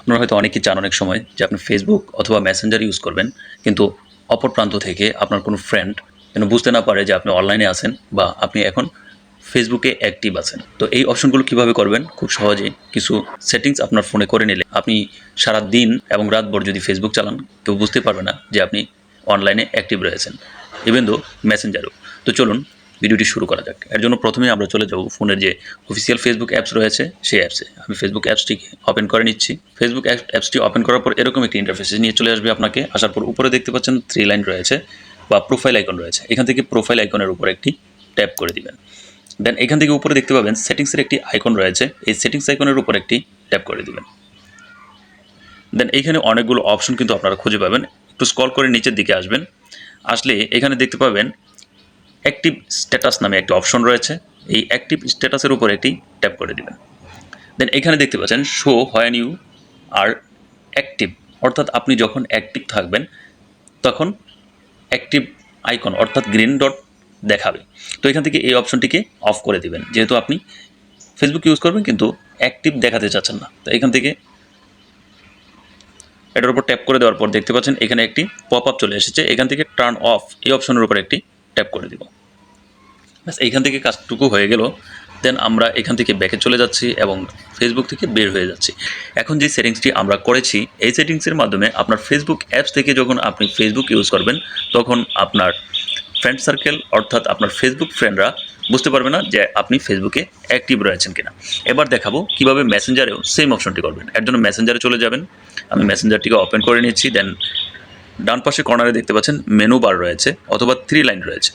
আপনারা হয়তো অনেকেই চান অনেক সময় যে আপনি ফেসবুক অথবা মেসেঞ্জার ইউজ করবেন, কিন্তু অপর প্রান্ত থেকে আপনার কোনো ফ্রেন্ড যেন বুঝতে না পারে যে আপনি অনলাইনে আছেন বা আপনি এখন ফেসবুকে অ্যাক্টিভ আছেন। তো এই অপশনগুলো কীভাবে করবেন? খুব সহজেই কিছু সেটিংস আপনার ফোনে করে নিলে আপনি সারা দিন এবং রাতভর যদি ফেসবুক চালান, কেউ বুঝতে পারবে না যে আপনি অনলাইনে অ্যাক্টিভ রয়েছেন, ইভেন দো মেসেঞ্জারও। তো চলুন ভিডিওটি শুরু করা যাক। এর জন্য প্রথমেই আমরা চলে যাব ফোনের যে অফিসিয়াল ফেসবুক অ্যাপস রয়েছে সেই অ্যাপসে। আমি ফেসবুক অ্যাপসটিকে ওপেন করে নিচ্ছি। ফেসবুক অ্যাপসটি ওপেন করার পর এরকম একটি ইন্টারফেস নিয়ে চলে আসবে আপনাকে। আসার পর উপরে দেখতে পাচ্ছেন 3 লাইন রয়েছে বা প্রোফাইল আইকন রয়েছে। এখান থেকে প্রোফাইল আইকনের উপর একটি ট্যাপ করে দিবেন। দেন এখান থেকে উপরে দেখতে পাবেন সেটিংসের একটি আইকন রয়েছে। এই সেটিংস আইকনের উপর একটি ট্যাপ করে দিবেন। দেন এইখানে অনেকগুলো অপশন কিন্তু আপনারা খুঁজে পাবেন। একটু স্ক্রল করে নিচের দিকে আসবেন। আসলে এখানে দেখতে পাবেন অ্যাক্টিভ স্ট্যাটাস নামে একটি অপশন রয়েছে। এই অ্যাক্টিভ স্ট্যাটাসের উপর একটি ট্যাপ করে দিবেন। দেন এখানে দেখতে পাচ্ছেন show when you are active, অর্থাৎ আপনি যখন অ্যাক্টিভ থাকবেন তখন অ্যাক্টিভ আইকন অর্থাৎ গ্রিন ডট দেখাবে। তো এখান থেকে এই অপশনটিকে অফ করে দিবেন, যেহেতু আপনি ফেসবুক ইউজ করবেন কিন্তু অ্যাক্টিভ দেখাতে চাচ্ছেন না। তো এখান থেকে এটার উপর ট্যাপ করে দেওয়ার পর দেখতে পাচ্ছেন এখানে একটি পপ আপ চলে এসেছে। এখান থেকে টার্ন অফ এই অপশনের উপর একটি ট্যাপ করে দিব। ব্যাস এইখান থেকে কাজটুকু হয়ে গেল। দেন আমরা এখান থেকে ব্যাকে চলে যাচ্ছি এবং ফেসবুক থেকে বের হয়ে যাচ্ছি। এখন যে সেটিংসটি আমরা করেছি এই সেটিংসের মাধ্যমে আপনার ফেসবুক অ্যাপস থেকে যখন আপনি ফেসবুক ইউজ করবেন তখন আপনার ফ্রেন্ড সার্কেল অর্থাৎ আপনার ফেসবুক ফ্রেন্ডরা বুঝতে পারবে না যে আপনি ফেসবুকে অ্যাক্টিভ রয়েছেন কিনা। এবার দেখাবো কিভাবে মেসেঞ্জারেও সেম অপশনটি করবেন। এর জন্য মেসেঞ্জারে চলে যাবেন। আমি মেসেঞ্জারটিকে ওপেন করে নিচ্ছি। দেন ডান পাশে কর্নারে দেখতে পাচ্ছেন মেনু বার রয়েছে অথবা 3 লাইন রয়েছে।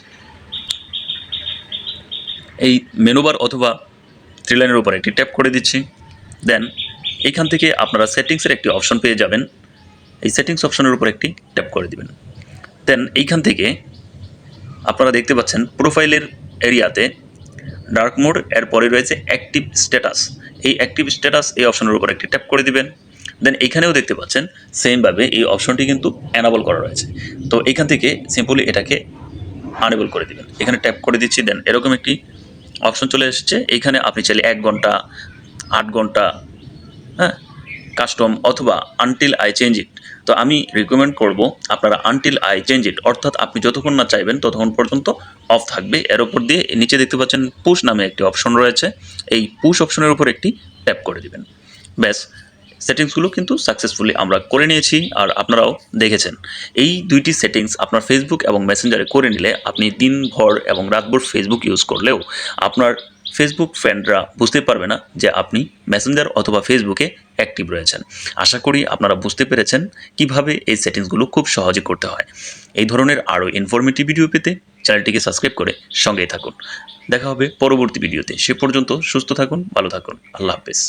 এই মেনু বার অথবা 3 লাইনের উপর একটি ট্যাপ করে দিচ্ছি। দেন এইখান থেকে আপনারা সেটিংসের একটি অপশন পেয়ে যাবেন। এই সেটিংস অপশনের উপর একটি ট্যাপ করে দিবেন। দেন এইখান থেকে আপনারা দেখতে পাচ্ছেন প্রোফাইলের এরিয়াতে ডার্ক মোড, এর পরে রয়েছে অ্যাক্টিভ স্ট্যাটাস। এই অ্যাক্টিভ স্ট্যাটাস এই অপশনের উপর একটি ট্যাপ করে দিবেন। দেন এইখানেও দেখতে পাচ্ছেন সেমভাবে এই অপশনটি কিন্তু অ্যানাবল করা রয়েছে। তো এইখান থেকে সিম্পলি এটাকে আনেবল করে দিবেন। এখানে ট্যাপ করে দিচ্ছি। দেন এরকম একটি অপশন চলে এসেছে। এইখানে আপনি চাইলে 1 ঘন্টা, 8 ঘন্টা, হ্যাঁ, কাস্টম অথবা আনটিল আই চেঞ্জ ইট। তো আমি রিকমেন্ড করব আপনারা আনটিল আই চেঞ্জ ইট, অর্থাৎ আপনি যতক্ষণ না চাইবেন ততক্ষণ পর্যন্ত অফ থাকবে। এর উপর দিয়ে নিচে দেখতে পাচ্ছেন পুশ নামে একটি অপশন রয়েছে। এই পুশ অপশনের উপর একটি ট্যাপ করে দিবেন। ব্যাস সেটিংসগুলো কিন্তু সাকসেসফুলি আমরা করে নিয়েছি আর আপনারাও দেখেছেন। এই দুইটি সেটিংস আপনার ফেসবুক এবং মেসেঞ্জারে করে নিলে আপনি দিনভর এবং রাতভর ফেসবুক ইউজ করলেও আপনার ফেসবুক ফ্রেন্ডরা বুঝতে পারবে না যে আপনি মেসেঞ্জার অথবা ফেসবুকে অ্যাক্টিভ রয়েছেন। আশা করি আপনারা বুঝতে পেরেছেন কিভাবে এই সেটিংসগুলো খুব সহজে করতে হয়। এই ধরনের আরও ইনফরমেটিভ ভিডিও পেতে চ্যানেলটিকে সাবস্ক্রাইব করে সঙ্গেই থাকুন। দেখা হবে পরবর্তী ভিডিওতে। সে পর্যন্ত সুস্থ থাকুন, ভালো থাকুন। আল্লাহ হাফেজ।